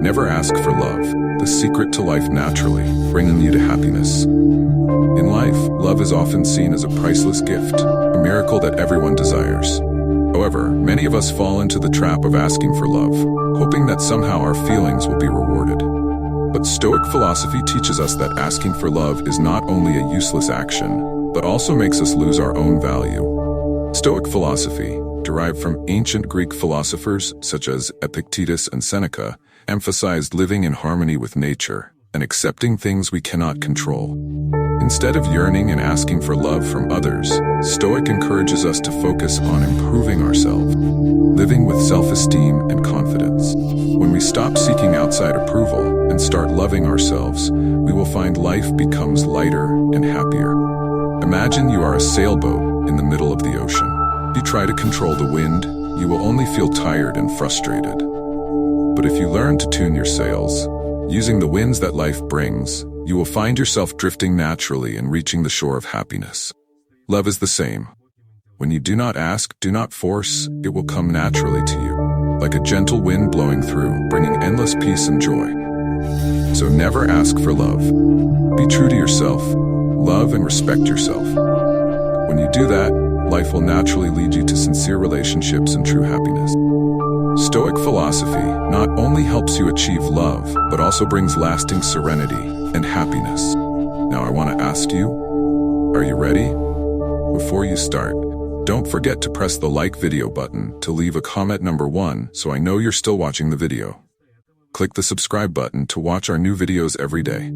Never ask for love, the secret to life naturally, bringing you to happiness. In life, love is often seen as a priceless gift, a miracle that everyone desires. However, many of us fall into the trap of asking for love, hoping that somehow our feelings will be rewarded. But Stoic philosophy teaches us that asking for love is not only a useless action, but also makes us lose our own value. Stoic philosophy, derived from ancient Greek philosophers such as Epictetus and Seneca, emphasized living in harmony with nature and accepting things we cannot control. Instead of yearning and asking for love from others, Stoic encourages us to focus on improving ourselves, living with self-esteem and confidence. When we stop seeking outside approval and start loving ourselves, we will find life becomes lighter and happier. Imagine you are a sailboat in the middle of the ocean. If you try to control the wind, you will only feel tired and frustrated. But if you learn to tune your sails, using the winds that life brings, you will find yourself drifting naturally and reaching the shore of happiness. Love is the same. When you do not ask, do not force, it will come naturally to you, like a gentle wind blowing through, bringing endless peace and joy. So never ask for love. Be true to yourself. Love and respect yourself. When you do that, life will naturally lead you to sincere relationships and true happiness. Stoic philosophy not only helps you achieve love, but also brings lasting serenity and happiness. Now I want to ask you, are you ready? Before you start, don't forget to press the like video button to leave a comment number 1 so I know you're still watching the video. Click the subscribe button to watch our new videos every day.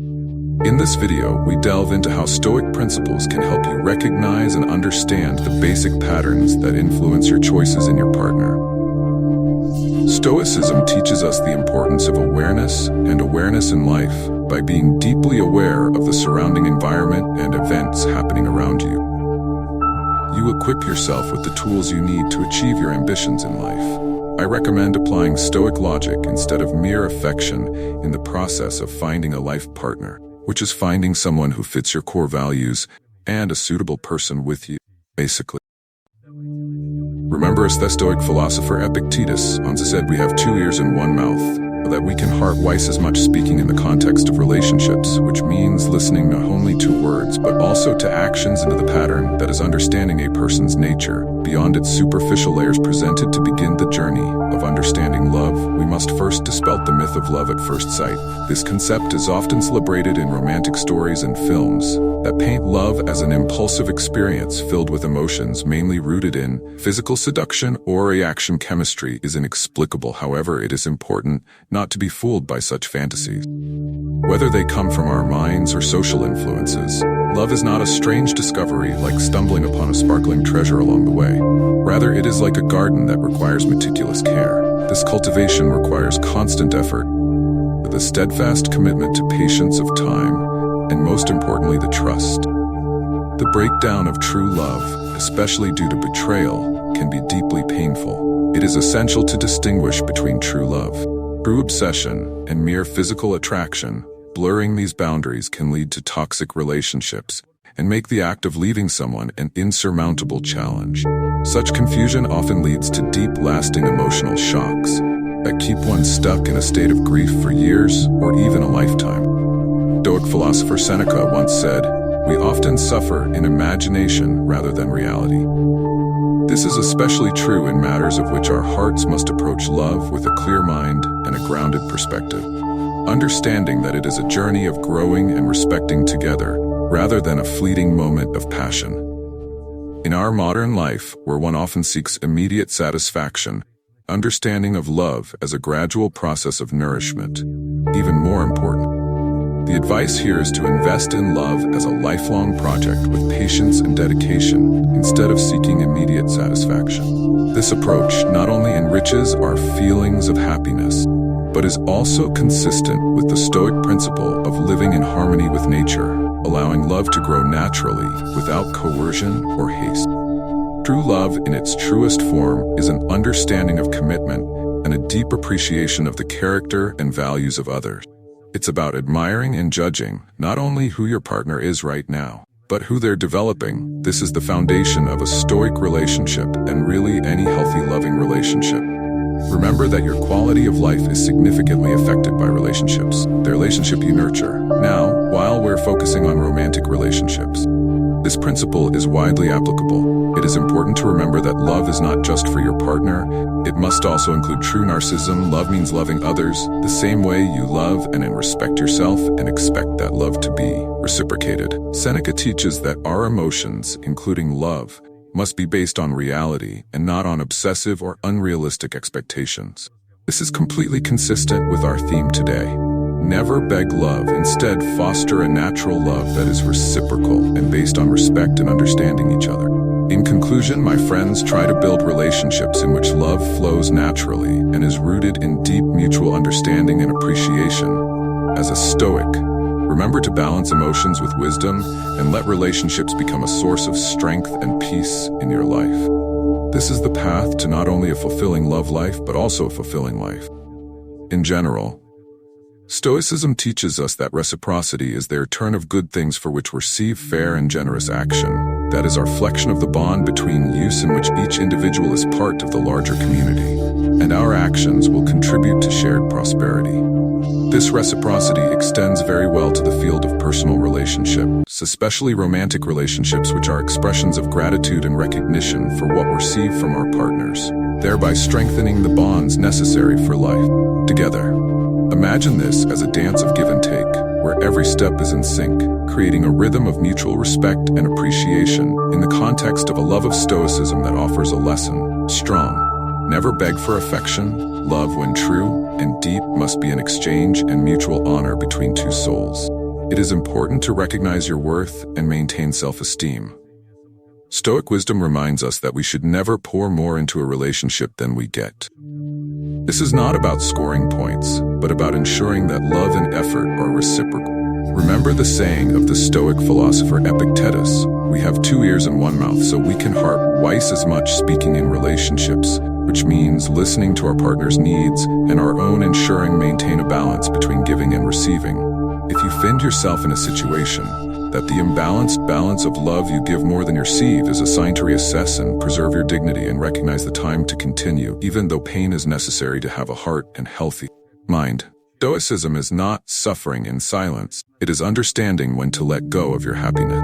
In this video, we delve into how Stoic principles can help you recognize and understand the basic patterns that influence your choices in your partner. Stoicism teaches us the importance of awareness and awareness in life by being deeply aware of the surrounding environment and events happening around you. You equip yourself with the tools you need to achieve your ambitions in life. I recommend applying Stoic logic instead of mere affection in the process of finding a life partner, which is finding someone who fits your core values and a suitable person with you, basically. Remember, as the Stoic philosopher Epictetus once said, we have 2 ears and 1 mouth, that we can heart twice as much speaking in the context of relationships, which means listening not only to words, but also to actions into the pattern that is understanding a person's nature, beyond its superficial layers presented. To begin the journey of understanding love, we must first dispel the myth of love at first sight. This concept is often celebrated in romantic stories and films that paint love as an impulsive experience filled with emotions mainly rooted in physical seduction or reaction. Chemistry is inexplicable. However, it is important not to be fooled by such fantasies. Whether they come from our minds or social influences, love is not a strange discovery like stumbling upon a sparkling treasure along the way. Rather, it is like a garden that requires meticulous care. This cultivation requires constant effort, with a steadfast commitment to patience of time, and most importantly, the trust. The breakdown of true love, especially due to betrayal, can be deeply painful. It is essential to distinguish between true love, true obsession, and mere physical attraction. Blurring these boundaries can lead to toxic relationships and make the act of leaving someone an insurmountable challenge. Such confusion often leads to deep, lasting emotional shocks that keep one stuck in a state of grief for years or even a lifetime. Stoic philosopher Seneca once said, "We often suffer in imagination rather than reality." This is especially true in matters of which our hearts must approach love with a clear mind and a grounded perspective, understanding that it is a journey of growing and respecting together, rather than a fleeting moment of passion. In our modern life, where one often seeks immediate satisfaction, understanding of love as a gradual process of nourishment, even more important. The advice here is to invest in love as a lifelong project with patience and dedication, instead of seeking immediate satisfaction. This approach not only enriches our feelings of happiness, but is also consistent with the Stoic principle of living in harmony with nature, allowing love to grow naturally without coercion or haste. True love in its truest form is an understanding of commitment and a deep appreciation of the character and values of others. It's about admiring and judging not only who your partner is right now, but who they're developing. This is the foundation of a Stoic relationship and really any healthy, loving relationship. Remember that your quality of life is significantly affected by relationships, the relationship you nurture. Now, while we're focusing on romantic relationships, this principle is widely applicable. It is important to remember that love is not just for your partner. It must also include true narcissism. Love means loving others the same way you love and respect yourself, and expect that love to be reciprocated. Seneca teaches that our emotions, including love, must be based on reality and not on obsessive or unrealistic expectations. This is completely consistent with our theme today. Never beg love. Instead, foster a natural love that is reciprocal and based on respect and understanding each other. In conclusion, my friends, try to build relationships in which love flows naturally and is rooted in deep mutual understanding and appreciation. As a Stoic, remember to balance emotions with wisdom and let relationships become a source of strength and peace in your life. This is the path to not only a fulfilling love life, but also a fulfilling life. In general, Stoicism teaches us that reciprocity is the return of good things for which receive fair and generous action. That is our reflection of the bond between use in which each individual is part of the larger community, and our actions will contribute to shared prosperity. This reciprocity extends very well to the field of personal relationships, especially romantic relationships, which are expressions of gratitude and recognition for what we receive from our partners, thereby strengthening the bonds necessary for life together. Imagine this as a dance of give and take, where every step is in sync, creating a rhythm of mutual respect and appreciation in the context of a love of Stoicism that offers a lesson. Strong. Never beg for affection. Love, when true and deep, must be an exchange and mutual honor between two souls. It is important to recognize your worth and maintain self-esteem. Stoic wisdom reminds us that we should never pour more into a relationship than we get. This is not about scoring points, but about ensuring that love and effort are reciprocal. Remember the saying of the Stoic philosopher Epictetus, "We have 2 ears and 1 mouth, so we can harp twice as much speaking in relationships," which means listening to our partner's needs and our own, ensuring maintain a balance between giving and receiving. If you find yourself in a situation that the imbalanced balance of love you give more than you receive, is a sign to reassess and preserve your dignity and recognize the time to continue, even though pain is necessary to have a heart and healthy mind. Stoicism is not suffering in silence. It is understanding when to let go of your happiness.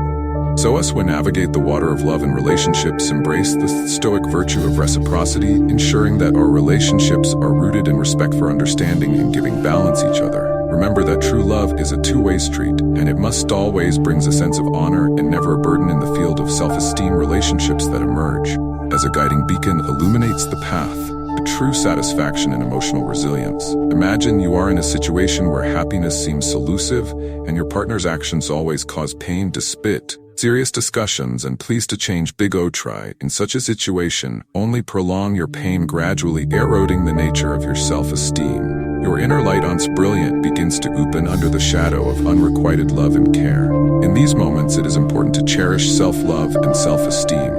So as we navigate the water of love and relationships, embrace the Stoic virtue of reciprocity, ensuring that our relationships are rooted in respect for understanding and giving balance each other. Remember that true love is a two-way street, and it must always brings a sense of honor and never a burden. In the field of self-esteem, relationships that emerge as a guiding beacon illuminates the path to true satisfaction and emotional resilience. Imagine you are in a situation where happiness seems elusive and your partner's actions always cause pain to spit. Serious discussions and pleas to change big O try. In such a situation, only prolong your pain, gradually eroding the nature of your self-esteem. Your inner light, once brilliant, begins to open under the shadow of unrequited love and care. In these moments, it is important to cherish self-love and self-esteem,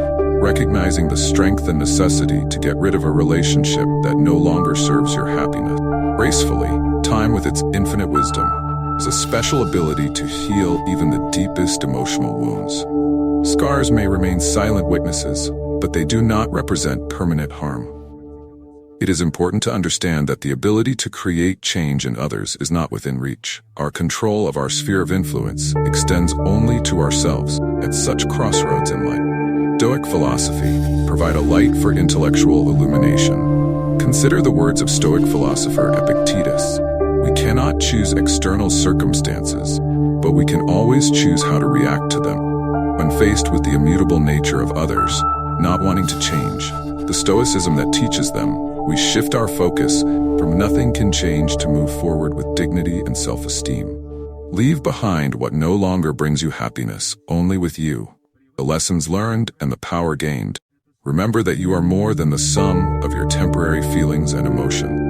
recognizing the strength and necessity to get rid of a relationship that no longer serves your happiness. Gracefully, time with its infinite wisdom is a special ability to heal even the deepest emotional wounds. Scars may remain silent witnesses, but they do not represent permanent harm. It is important to understand that the ability to create change in others is not within reach. Our control of our sphere of influence extends only to ourselves at such crossroads in life. Stoic philosophy provide a light for intellectual illumination. Consider the words of Stoic philosopher Epictetus. We cannot choose external circumstances, but we can always choose how to react to them. When faced with the immutable nature of others, not wanting to change, the Stoicism that teaches them, we shift our focus from nothing can change to move forward with dignity and self-esteem. Leave behind what no longer brings you happiness, only with you, the lessons learned and the power gained. Remember that you are more than the sum of your temporary feelings and emotions.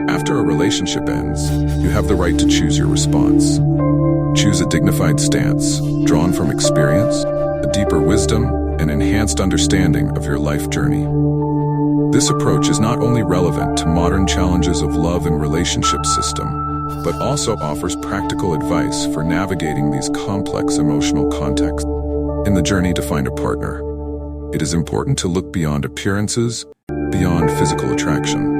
After a relationship ends, you have the right to choose your response. Choose a dignified stance, drawn from experience, a deeper wisdom, and enhanced understanding of your life journey. This approach is not only relevant to modern challenges of love and relationship system, but also offers practical advice for navigating these complex emotional contexts. In the journey to find a partner, it is important to look beyond appearances, beyond physical attraction.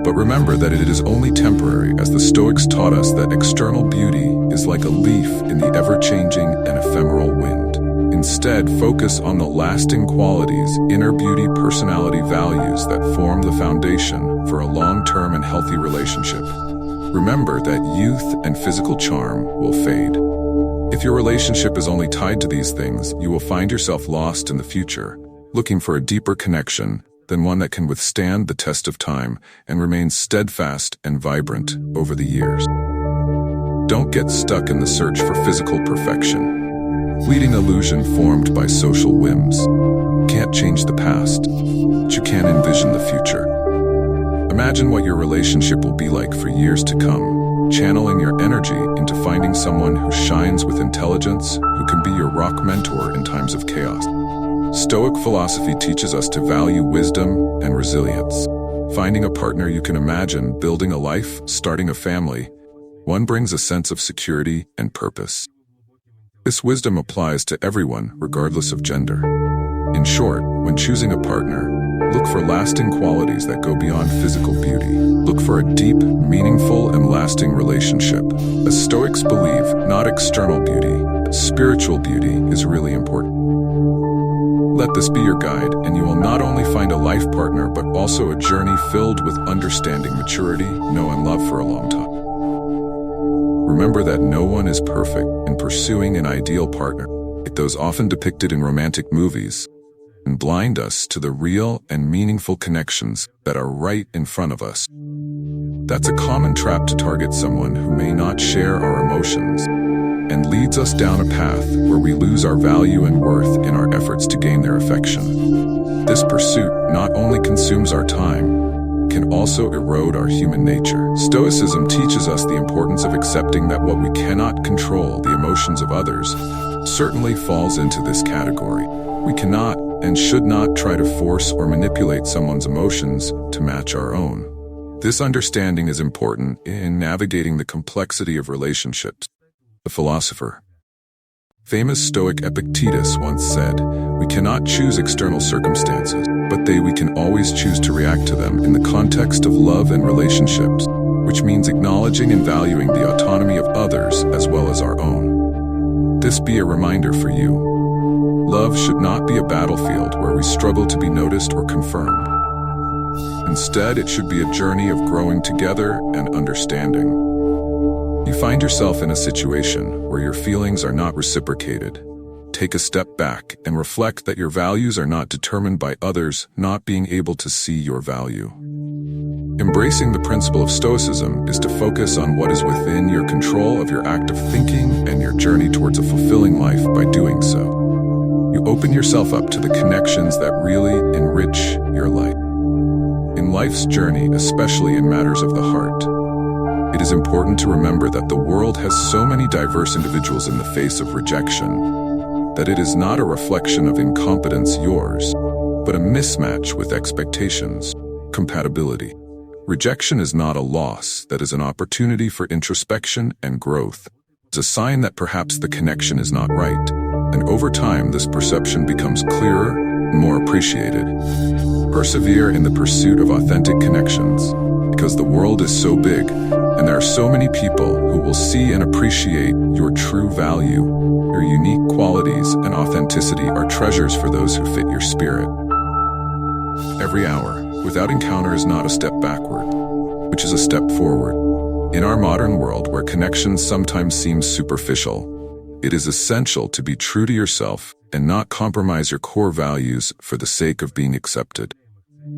But remember that it is only temporary, as the Stoics taught us that external beauty is like a leaf in the ever-changing and ephemeral wind. Instead, focus on the lasting qualities, inner beauty, personality, values that form the foundation for a long-term and healthy relationship. Remember that youth and physical charm will fade. If your relationship is only tied to these things, you will find yourself lost in the future, looking for a deeper connection than one that can withstand the test of time and remain steadfast and vibrant over the years. Don't get stuck in the search for physical perfection, fleeting illusion formed by social whims. You can't change the past, but you can envision the future. Imagine what your relationship will be like for years to come, channeling your energy into finding someone who shines with intelligence, who can be your rock mentor in times of chaos. Stoic philosophy teaches us to value wisdom and resilience. Finding a partner you can imagine, building a life, starting a family, one brings a sense of security and purpose. This wisdom applies to everyone, regardless of gender. In short, when choosing a partner, look for lasting qualities that go beyond physical beauty. Look for a deep, meaningful, and lasting relationship. As Stoics believe, not external beauty, but spiritual beauty is really important. Let this be your guide, and you will not only find a life partner, but also a journey filled with understanding, maturity, know, and love for a long time. Remember that no one is perfect, and pursuing an ideal partner, like those often depicted in romantic movies, can blind us to the real and meaningful connections that are right in front of us. That's a common trap to target someone who may not share our emotions, and leads us down a path where we lose our value and worth in our efforts to gain their affection. This pursuit not only consumes our time, can also erode our human nature. Stoicism teaches us the importance of accepting that what we cannot control, the emotions of others, certainly falls into this category. We cannot and should not try to force or manipulate someone's emotions to match our own. This understanding is important in navigating the complexity of relationships. The philosopher. Famous Stoic Epictetus once said, "We cannot choose external circumstances, but we can always choose to react to them in the context of love and relationships," which means acknowledging and valuing the autonomy of others as well as our own. This be a reminder for you. Love should not be a battlefield where we struggle to be noticed or confirmed. Instead, it should be a journey of growing together and understanding. You find yourself in a situation where your feelings are not reciprocated. Take a step back and reflect that your values are not determined by others not being able to see your value. Embracing the principle of Stoicism is to focus on what is within your control of your active thinking and your journey towards a fulfilling life. By doing so, you open yourself up to the connections that really enrich your life. In life's journey, especially in matters of the heart, it is important to remember that the world has so many diverse individuals in the face of rejection that it is not a reflection of incompetence yours, but a mismatch with expectations, compatibility. Rejection is not a loss, that is an opportunity for introspection and growth. It's a sign that perhaps the connection is not right, and over time this perception becomes clearer and more appreciated. Persevere in the pursuit of authentic connections, because the world is so big, and there are so many people who will see and appreciate your true value. Your unique qualities and authenticity are treasures for those who fit your spirit. Every hour without encounter is not a step backward, which is a step forward. In our modern world, where connections sometimes seem superficial, it is essential to be true to yourself and not compromise your core values for the sake of being accepted.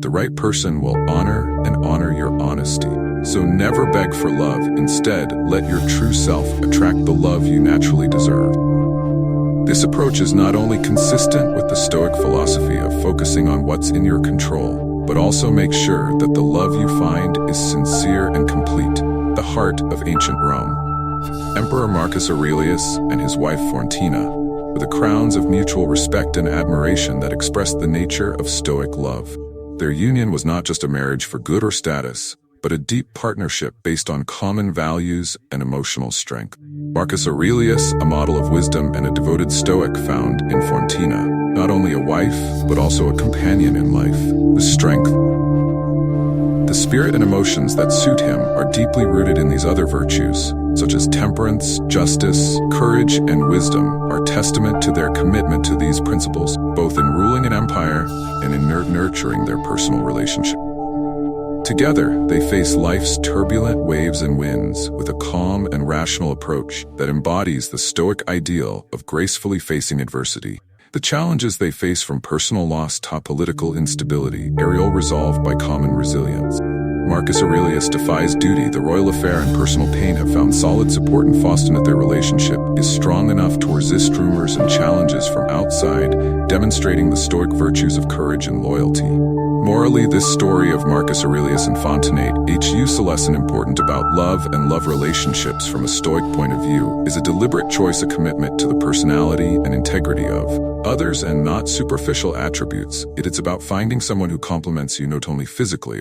The right person will honor your honesty. So never beg for love. Instead, let your true self attract the love you naturally deserve. This approach is not only consistent with the Stoic philosophy of focusing on what's in your control, but also makes sure that the love you find is sincere and complete, the heart of ancient Rome. Emperor Marcus Aurelius and his wife Fortina were the crowns of mutual respect and admiration that expressed the nature of Stoic love. Their union was not just a marriage for good or status, but a deep partnership based on common values and emotional strength. Marcus Aurelius, a model of wisdom and a devoted Stoic, found in Fortina not only a wife, but also a companion in life. The strength The spirit and emotions that suit him are deeply rooted in these other virtues, such as temperance, justice, courage, and wisdom, are testament to their commitment to these principles, both in ruling an empire and in nurturing their personal relationship. Together, they face life's turbulent waves and winds with a calm and rational approach that embodies the Stoic ideal of gracefully facing adversity. The challenges they face, from personal loss to political instability, are all resolved by common resilience. Marcus Aurelius defies duty. The royal affair and personal pain have found solid support in Faustin that their relationship is strong enough to resist rumors and challenges from outside, demonstrating the Stoic virtues of courage and loyalty. Morally, this story of Marcus Aurelius and Fontenay teaches a lesson important about love and love relationships from a Stoic point of view is a deliberate choice, a commitment to the personality and integrity of others and not superficial attributes. It's about finding someone who complements you not only physically,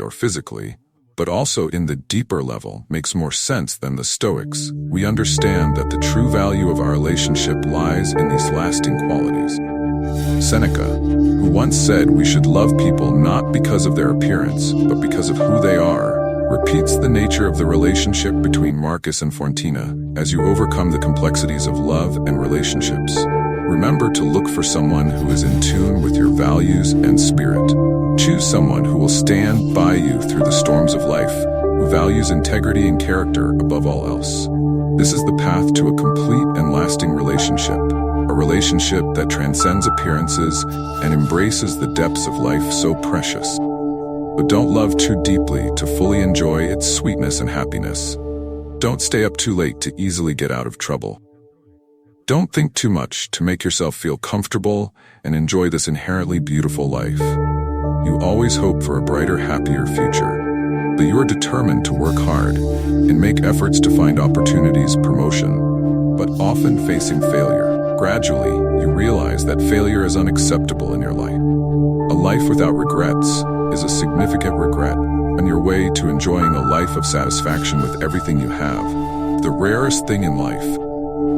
but also in the deeper level, makes more sense than the Stoics. We understand that the true value of our relationship lies in these lasting qualities. Seneca, who once said we should love people not because of their appearance, but because of who they are, repeats the nature of the relationship between Marcus and Fontina as you overcome the complexities of love and relationships. Remember to look for someone who is in tune with your values and spirit. Choose someone who will stand by you through the storms of life, who values integrity and character above all else. This is the path to a complete and lasting relationship, a relationship that transcends appearances and embraces the depths of life so precious. But don't love too deeply to fully enjoy its sweetness and happiness. Don't stay up too late to easily get out of trouble. Don't think too much to make yourself feel comfortable and enjoy this inherently beautiful life. You always hope for a brighter, happier future, but you are determined to work hard and make efforts to find opportunities, promotion, but often facing failure. Gradually, you realize that failure is unacceptable in your life. A life without regrets is a significant regret on your way to enjoying a life of satisfaction with everything you have, the rarest thing in life,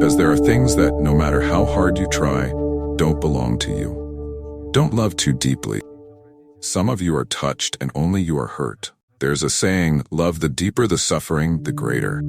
as there are things that, no matter how hard you try, don't belong to you. Don't love too deeply. Some of you are touched and only you are hurt. There's a saying, love the deeper the suffering, the greater.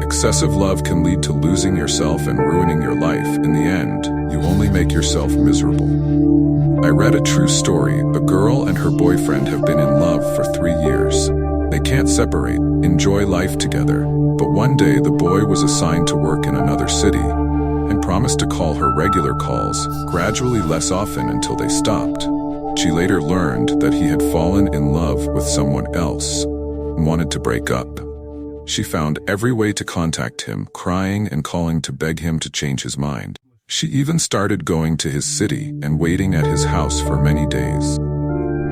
Excessive love can lead to losing yourself and ruining your life. In the end, you only make yourself miserable. I read a true story. A girl and her boyfriend have been in love for 3 years. They can't separate, enjoy life together, but one day the boy was assigned to work in another city and promised to call her regular calls, gradually less often until they stopped. She later learned that he had fallen in love with someone else and wanted to break up. She found every way to contact him, crying and calling to beg him to change his mind. She even started going to his city and waiting at his house for many days.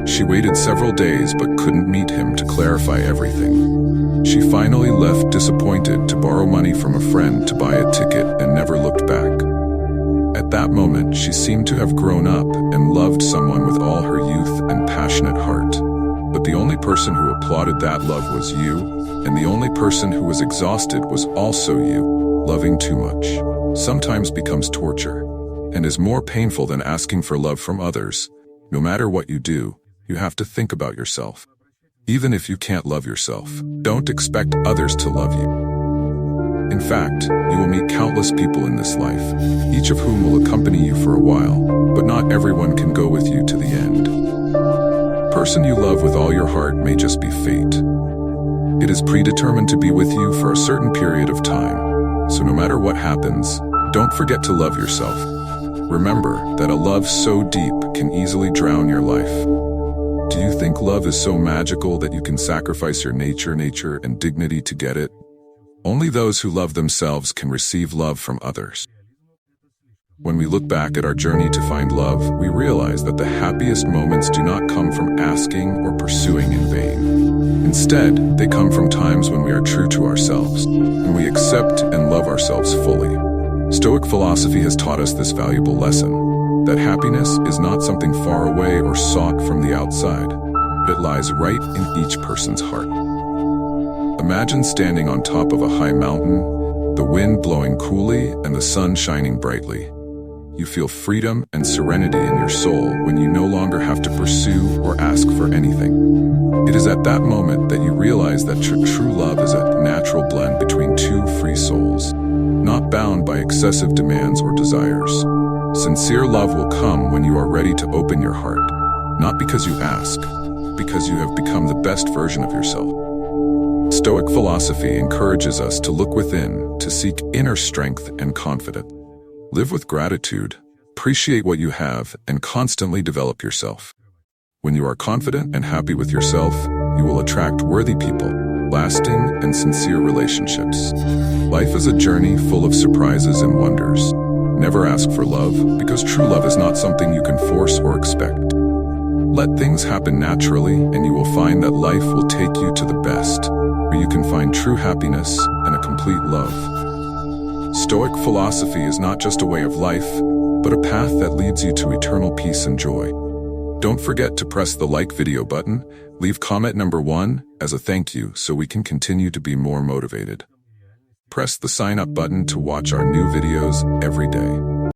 She waited several days but couldn't meet him to clarify everything. She finally left disappointed to borrow money from a friend to buy a ticket and never looked back. At that moment, she seemed to have grown up and loved someone with all her youth and passionate heart. But the only person who applauded that love was you, and the only person who was exhausted was also you. Loving too much sometimes becomes torture and is more painful than asking for love from others. No matter what you do, you have to think about yourself. Even if you can't love yourself, don't expect others to love you. In fact, you will meet countless people in this life, each of whom will accompany you for a while, but not everyone can go with you to the end. The person you love with all your heart may just be fate. It is predetermined to be with you for a certain period of time, so no matter what happens, don't forget to love yourself. Remember that a love so deep can easily drown your life. Do you think love is so magical that you can sacrifice your nature and dignity to get it? Only those who love themselves can receive love from others. When we look back at our journey to find love, we realize that the happiest moments do not come from asking or pursuing in vain. Instead, they come from times when we are true to ourselves, and we accept and love ourselves fully. Stoic philosophy has taught us this valuable lesson, that happiness is not something far away or sought from the outside, but it lies right in each person's heart. Imagine standing on top of a high mountain, the wind blowing coolly and the sun shining brightly. You feel freedom and serenity in your soul when you no longer have to pursue or ask for anything. It is at that moment that you realize that true love is a natural blend between two free souls, not bound by excessive demands or desires. Sincere love will come when you are ready to open your heart, not because you ask, because you have become the best version of yourself. Stoic philosophy encourages us to look within, to seek inner strength and confidence. Live with gratitude, appreciate what you have, and constantly develop yourself. When you are confident and happy with yourself, you will attract worthy people, lasting and sincere relationships. Life is a journey full of surprises and wonders. Never ask for love, because true love is not something you can force or expect. Let things happen naturally, and you will find that life will take you to the best, where you can find true happiness and a complete love. Stoic philosophy is not just a way of life, but a path that leads you to eternal peace and joy. Don't forget to press the like video button, leave comment number 1 as a thank you so we can continue to be more motivated. Press the sign up button to watch our new videos every day.